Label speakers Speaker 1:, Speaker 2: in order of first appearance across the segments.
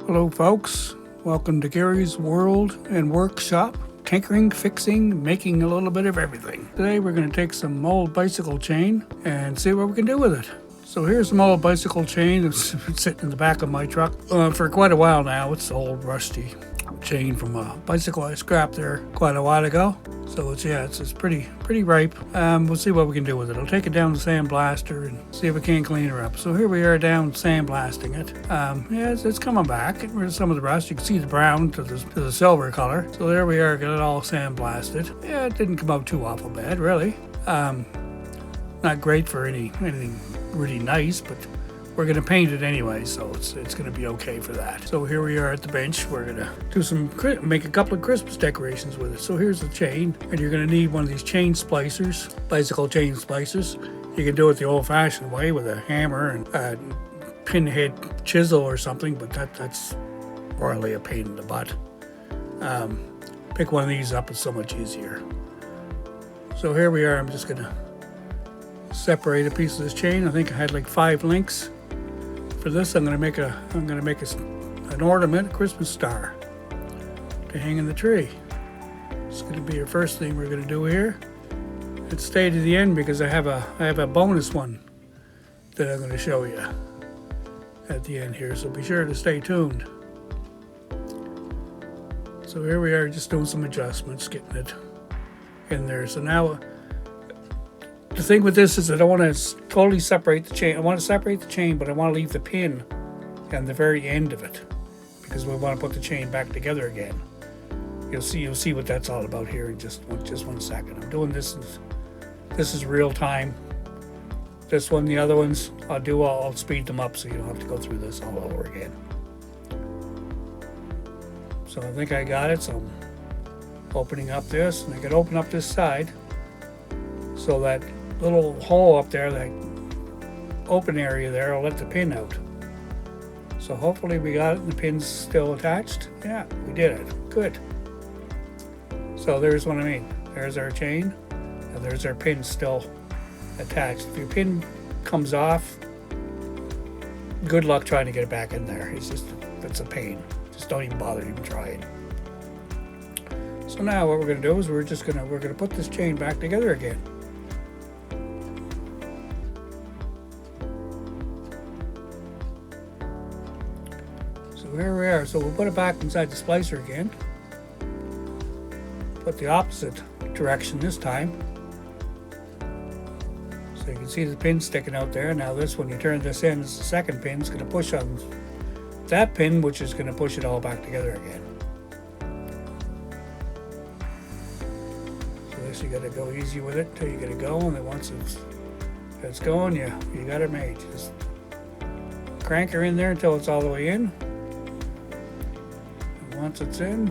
Speaker 1: Hello folks, welcome to Gary's World and Workshop. Tinkering, fixing, making a little bit of everything. Today we're going to take some old bicycle chain and see what we can do with it. So here's some old bicycle chain that's been sitting in the back of my truck for quite a while now. It's old rusty chain from a bicycle I scrapped there quite a while ago. So it's pretty ripe. We'll see what we can do with it. I'll take it down to sandblaster and see if we can clean her up. So here we are down sandblasting it. It's coming back. Get rid of some of the rust. You can see the brown to the silver color. So there we are, got it all sandblasted. Yeah, it didn't come out too awful bad, really. Not great for anything really nice, but we're going to paint it anyway, so it's going to be okay for that. So here we are at the bench. We're going to make a couple of Christmas decorations with it. So here's the chain, and you're going to need one of these chain splicers, bicycle chain splicers. You can do it the old-fashioned way with a hammer and a pinhead chisel or something, but that's royally a pain in the butt. Pick one of these up, it's so much easier. So here we are. I'm just going to separate a piece of this chain. I think I had like 5 links. For this, I'm going to make an ornament, a Christmas star, to hang in the tree. It's going to be your first thing we're going to do here. And stay to the end because I have a bonus one that I'm going to show you at the end here. So be sure to stay tuned. So here we are, just doing some adjustments, getting it in there. So now, the thing with this is I don't want to totally separate the chain. I want to separate the chain, but I want to leave the pin on the very end of it because we want to put the chain back together again. You'll see what that's all about here in just 1 second. I'm doing this. This is real time. This one, the other ones, I'll speed them up so you don't have to go through this all over again. So I think I got it. So I'm opening up this, and I can open up this side so that little hole up there, that open area there, I'll let the pin out. So hopefully we got it and the pin's still attached. Yeah, we did it. Good. So there's what I mean. There's our chain and there's our pin still attached. If your pin comes off, good luck trying to get it back in there. It's a pain. Just don't even bother even trying. So now what we're going to do is we're going to put this chain back together again. Here we are. So we'll put it back inside the splicer again. Put the opposite direction this time. So you can see the pin sticking out there. Now this, when you turn this in, is the second pin. It's going to push on that pin, which is going to push it all back together again. So this, you got to go easy with it till you get it going. And once it's going, you got it made. Just crank her in there until it's all the way in. Once it's in,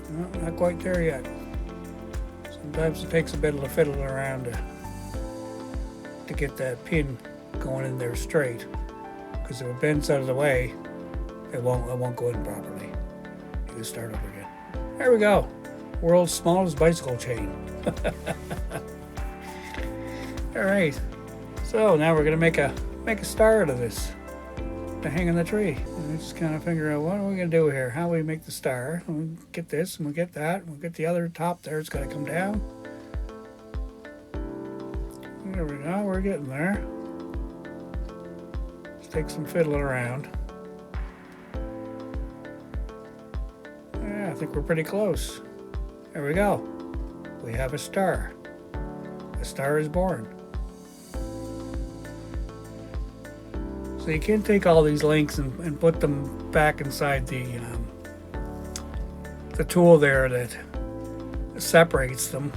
Speaker 1: well, not quite there yet. Sometimes it takes a bit of fiddling around to get that pin going in there straight. Because if it bends out of the way, it won't go in properly. You can start over again. There we go. World's smallest bicycle chain. All right. So now we're gonna make a star out of this to hang in the tree. And we just kind of figure out what are we going to do here? How do we make the star? We'll get this and we'll get that. We'll get the other top there. It's got to come down. There we go. We're getting there. Let's take some fiddling around. Yeah, I think we're pretty close. There we go. We have a star. A star is born. So you can take all these links and put them back inside the tool there that separates them,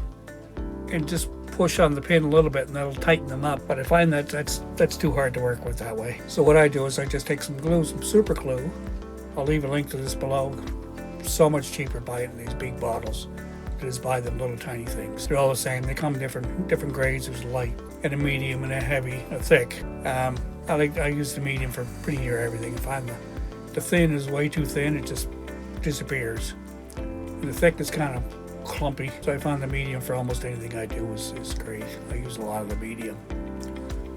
Speaker 1: and just push on the pin a little bit and that'll tighten them up. But I find that's too hard to work with that way. So what I do is I just take some glue, some super glue. I'll leave a link to this below. So much cheaper buying in these big bottles than is buy them little tiny things. They're all the same. They come in different grades. There's a light and a medium and a heavy, a thick. I use the medium for pretty near everything. If the thin is way too thin, it just disappears. And the thick is kind of clumpy, so I found the medium for almost anything I do is great. I use a lot of the medium.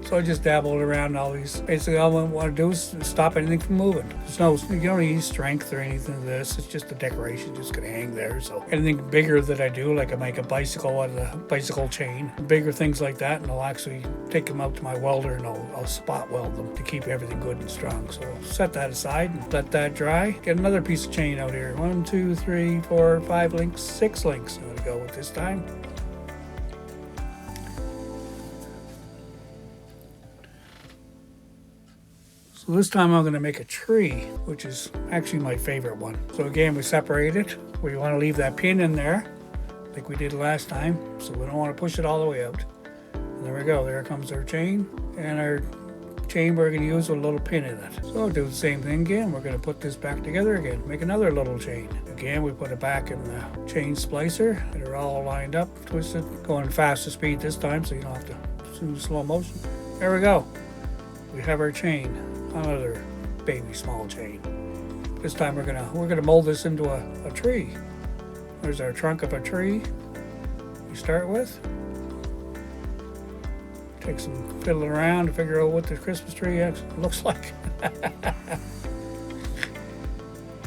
Speaker 1: So I just dabbled around all these. Basically, all I want to do is stop anything from moving. There's no, you don't need strength or anything of this. It's just a decoration, just gonna hang there. So anything bigger that I do, like I make a bicycle out of the bicycle chain, bigger things like that, and I'll actually take them out to my welder and I'll spot weld them to keep everything good and strong. So I'll set that aside and let that dry. Get another piece of chain out here. 1, 2, 3, 4, 5 links, 6 links. I'm gonna go with this time. So this time I'm going to make a tree, which is actually my favorite one. So again, we separate it. We want to leave that pin in there, like we did last time. So we don't want to push it all the way out. And there we go. There comes our chain. And our chain we're going to use with a little pin in it. So I'll do the same thing again. We're going to put this back together again. Make another little chain. Again, we put it back in the chain splicer. They're all lined up, twisted. Going faster speed this time, so you don't have to do slow motion. There we go. We have our chain. Another baby small chain. This time we're gonna mold this into a tree. There's our trunk of a tree we start with. Take some fiddling around to figure out what the Christmas tree looks like.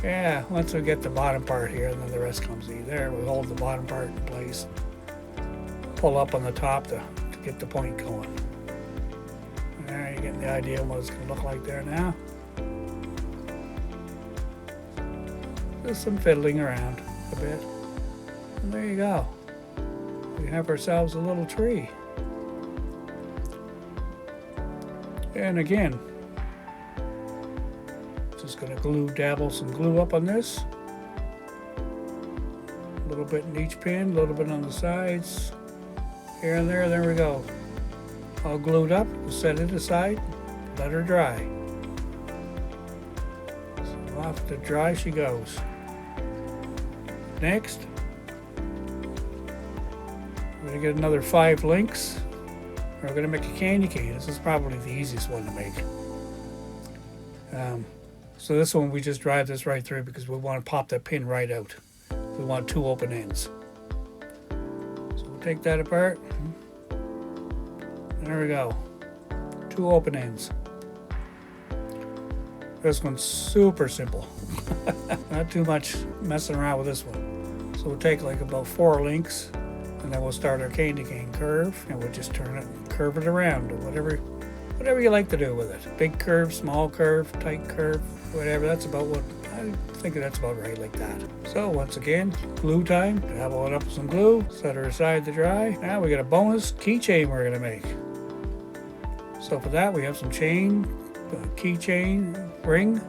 Speaker 1: Yeah, once we get the bottom part here, and then the rest comes easy. There, we hold the bottom part in place. Pull up on the top to get the point going. There, you're getting the idea of what it's going to look like there now. Just some fiddling around a bit. And there you go. We have ourselves a little tree. And again, just going to dabble some glue up on this. A little bit in each pin, a little bit on the sides. Here and there we go. All glued up, we'll set it aside, let her dry. So off to dry she goes. Next, we're gonna get another 5 links. We're gonna make a candy cane. This is probably the easiest one to make. So this one we just drive this right through because we want to pop that pin right out. We want 2 open ends. So we'll take that apart. There we go. 2 open ends. This one's super simple. Not too much messing around with this one. So we'll take like about 4 links and then we'll start our candy cane curve and we'll just turn it, curve it around, or whatever you like to do with it. Big curve, small curve, tight curve, whatever. That's about what I think that's about right like that. So once again, glue time. Dabble it up with some glue, set her aside to dry. Now we got a bonus keychain we're gonna make. So for that we have some chain, keychain, ring,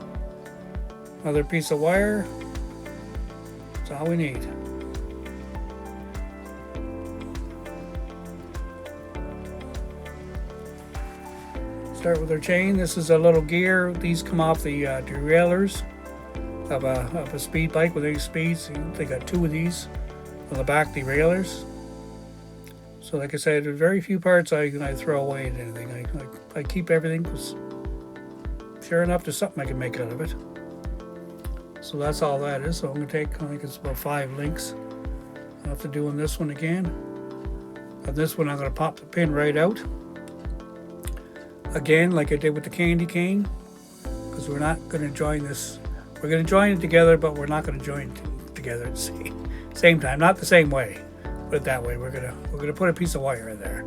Speaker 1: another piece of wire. That's all we need. Start with our chain. This is a little gear. These come off the derailleurs of a speed bike with 8 speeds. They got 2 of these on the back derailleurs. So like I said, there's very few parts I throw away and anything. I keep everything because sure enough there's something I can make out of it. So that's all that is. So I'm going to take, I think it's about 5 links. After doing this one again. On this one I'm going to pop the pin right out. Again, like I did with the candy cane, because we're not going to join this. We're going to join it together, but we're not going to join it together at the same time. Not the same way. Put it that way. We're gonna put a piece of wire in there.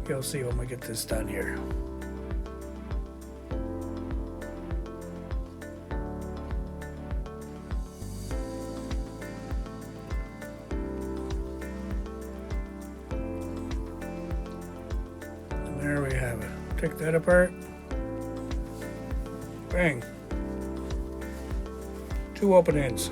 Speaker 1: You'll see when we get this done here. And there we have it. Take that apart. Bang. 2 open ends.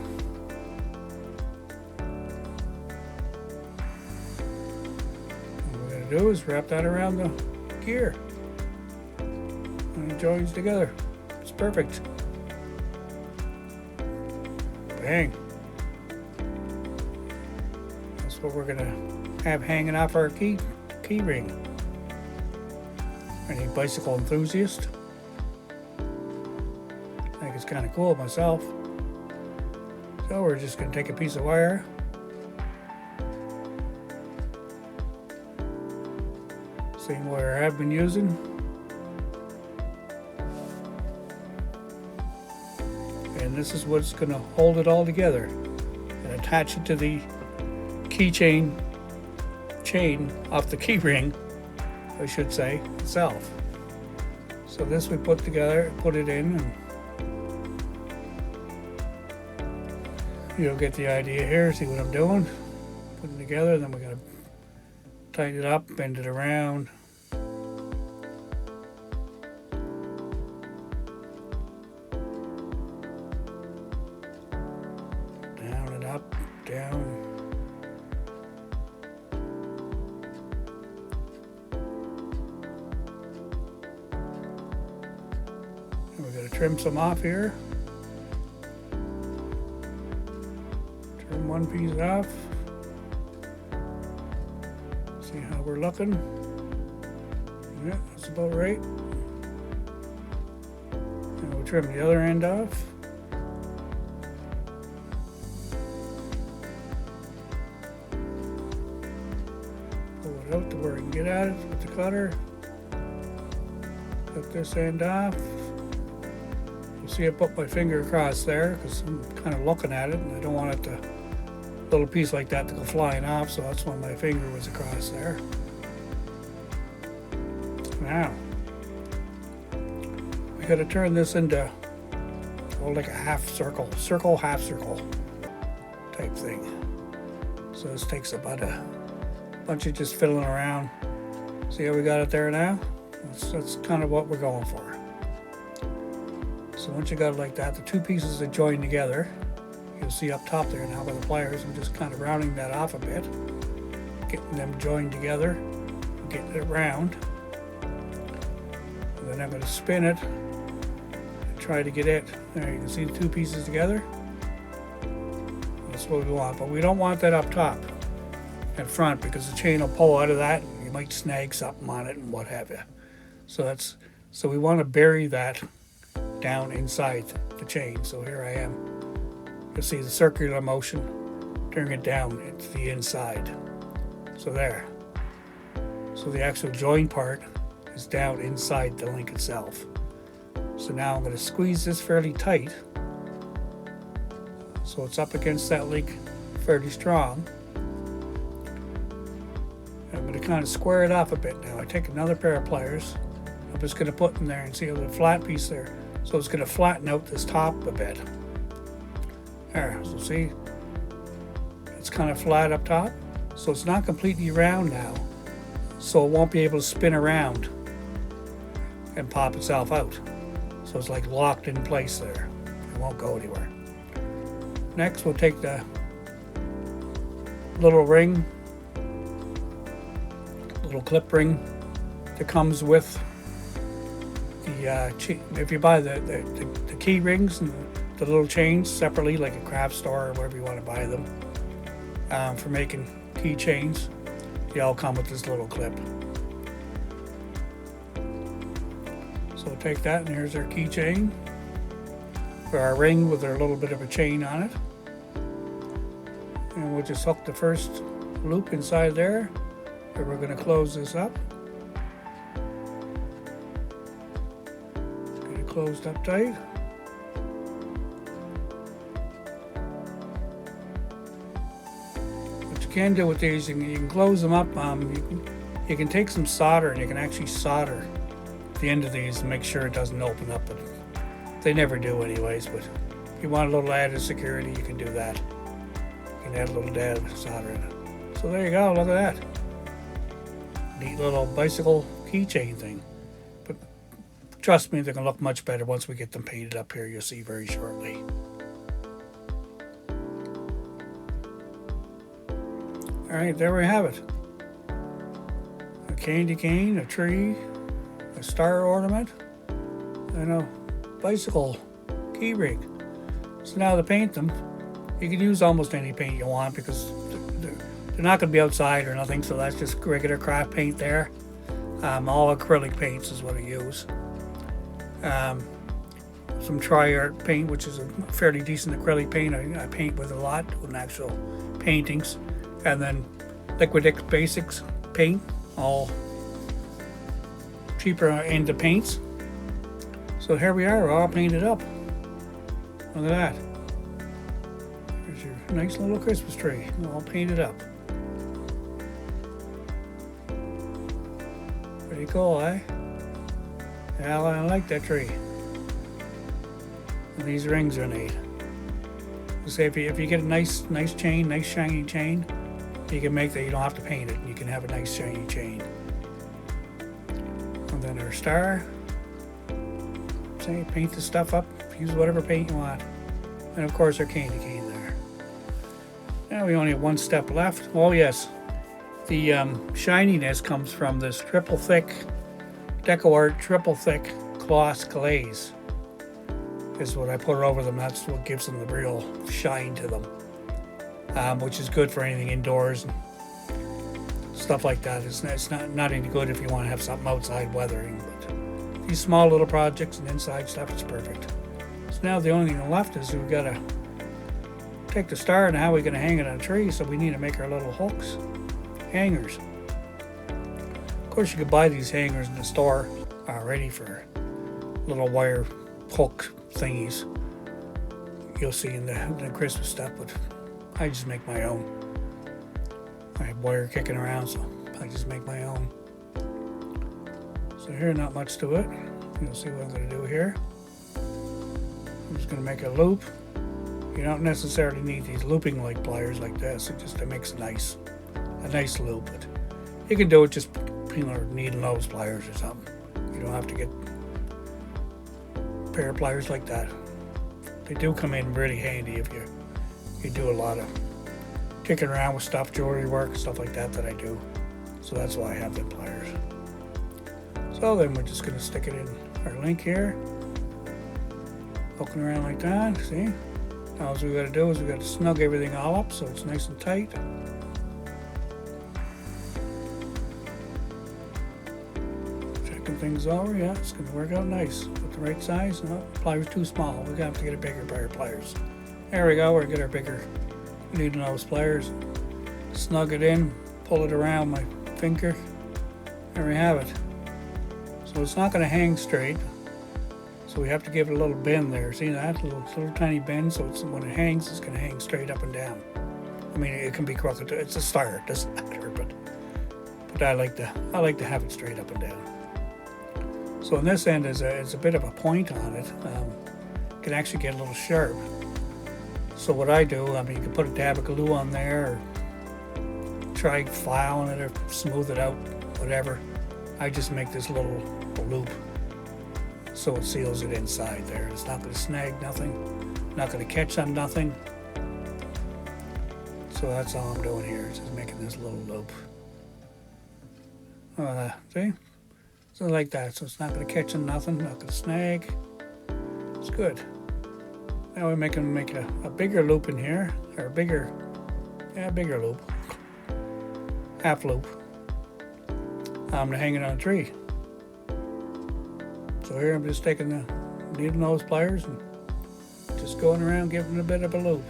Speaker 1: Do is wrap that around the gear and it joins together. It's perfect. Bang. That's what we're gonna have hanging off our key ring. Any bicycle enthusiast? I think it's kind of cool myself. So we're just gonna take a piece of wire, Same wire I have been using. And this is what's going to hold it all together and attach it to the keychain chain off the key ring, I should say, itself. So this we put together, put it in, and you'll get the idea here. See what I'm doing? Putting it together, then we gotta tighten it up, bend it around. Down and up, down. And we gotta trim some off here. Trim one piece off. See how we're looking. Yeah, that's about right. And we'll trim the other end off. Pull it out to where we can get at it with the cutter. Cut this end off. You'll see I put my finger across there because I'm kind of looking at it and I don't want it to, little piece like that to go flying off, so that's why my finger was across there. Now, we got to turn this into like a half circle, half circle type thing. So this takes about a bunch of just fiddling around. See how we got it there now? That's kind of what we're going for. So once you got it like that, the two pieces are joined together. You'll see up top there now with the pliers, I'm just kind of rounding that off a bit, getting them joined together, getting it round. And then I'm going to spin it and try to get it. There, you can see the two pieces together. That's what we want, but we don't want that up top and front because the chain will pull out of that and you might snag something on it and what have you. So we want to bury that down inside the chain. So here I am. You'll see the circular motion, turning it down into the inside. So there. So the actual join part is down inside the link itself. So now I'm going to squeeze this fairly tight so it's up against that link fairly strong. And I'm going to kind of square it off a bit now. I take another pair of pliers. I'm just going to put in there and see how the flat piece there. So it's going to flatten out this top a bit. There, so see, it's kind of flat up top. So it's not completely round now. So it won't be able to spin around and pop itself out. So it's like locked in place there. It won't go anywhere. Next, we'll take the little ring, little clip ring that comes with the, if you buy the key rings and the little chains separately, like a craft store or wherever you want to buy them, for making keychains, they all come with this little clip. So we'll take that, and here's our keychain for our ring with our little bit of a chain on it. And we'll just hook the first loop inside there, and we're going to close this up. Get it closed up tight. Can do with these, you can close them up. You can take some solder and you can actually solder the end of these and make sure it doesn't open up, but they never do anyways. But if you want a little added security, you can do that. You can add a little added solder in it. So there you go, look at that. Neat little bicycle keychain thing. But trust me, they're gonna look much better once we get them painted up here. You'll see very shortly. Alright, there we have it. A candy cane, a tree, a star ornament, and a bicycle key ring. So now to paint them, you can use almost any paint you want because they're not going to be outside or nothing, so that's just regular craft paint there. All acrylic paints is what I use. Some tri-art paint, which is a fairly decent acrylic paint. I paint with a lot with actual paintings. And then Liquid X Basics paint, all cheaper in the paints. So here we are, all painted up. Look at that. There's your nice little Christmas tree, all painted up. Pretty cool, eh? Yeah, I like that tree. And these rings are neat. Say if you get a nice chain, nice shiny chain, you can make that. You don't have to paint it. You can have a nice shiny chain. And then our star. Say paint the stuff up. Use whatever paint you want. And of course our candy cane there. Now we only have one step left. Oh yes, the shininess comes from this triple thick Deco Art triple thick gloss glaze. Is what I put over them. That's what gives them the real shine to them, which is good for anything indoors and stuff like that. It's not any good if you want to have something outside weathering, but these small little projects and inside stuff is perfect. So now the only thing left is we've got to take the star and how we're going to hang it on a tree. So we need to make our little hooks, hangers. Of course, you could buy these hangers in the store already for little wire hook thingies you'll see in the Christmas stuff, but I just make my own. I have wire kicking around, so I just make my own. So here, not much to it. You'll see what I'm going to do here. I'm just going to make a loop. You don't necessarily need these looping like pliers like this. It just makes a nice loop. But you can do it just needle nose pliers or something. You don't have to get pair of pliers like that. They do come in really handy if you do a lot of kicking around with stuff, jewelry work, stuff like that I do. So that's why I have the pliers. So then we're just going to stick it in our link here, poking around like that. See? Now all we got to do is we got to snug everything all up so it's nice and tight. Things over, yeah, it's going to work out nice with the right size. No, pliers too small. We're going to have to get a bigger pair of pliers. There we go. We're going to get our bigger needle nose pliers. Snug it in, pull it around my finger. There we have it. So it's not going to hang straight. So we have to give it a little bend there. See that? A little tiny bend. So when it hangs, it's going to hang straight up and down. I mean, it can be crooked. It's a star. It doesn't matter, but I like to have it straight up and down. So on this end is a bit of a point on it. It can actually get a little sharp. So what I do, I mean, you can put a dab of glue on there, or try filing it, or smooth it out, whatever. I just make this little loop so it seals it inside there. It's not going to snag nothing, not going to catch on nothing. So that's all I'm doing here, is just making this little loop. See? So like that, so it's not going to catch on nothing, not going to snag. It's good. Now we're make a bigger loop in here, or bigger loop, half loop. I'm going to hang it on a tree. So here I'm just taking the needle nose pliers and just going around giving it a bit of a loop.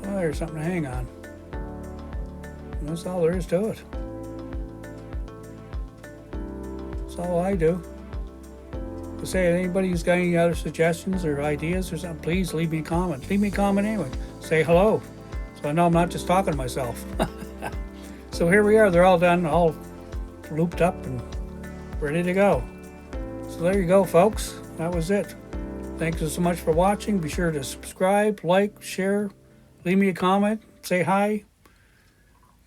Speaker 1: Oh, there's something to hang on. And that's all there is to it. That's all I do. But say, anybody who's got any other suggestions or ideas or something, please leave me a comment. Leave me a comment anyway. Say hello, so I know I'm not just talking to myself. So here we are. They're all done, all looped up and ready to go. So there you go, folks. That was it. Thanks so much for watching. Be sure to subscribe, like, share, leave me a comment, say hi.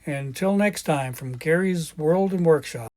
Speaker 1: And until next time, from Gary's World and Workshop.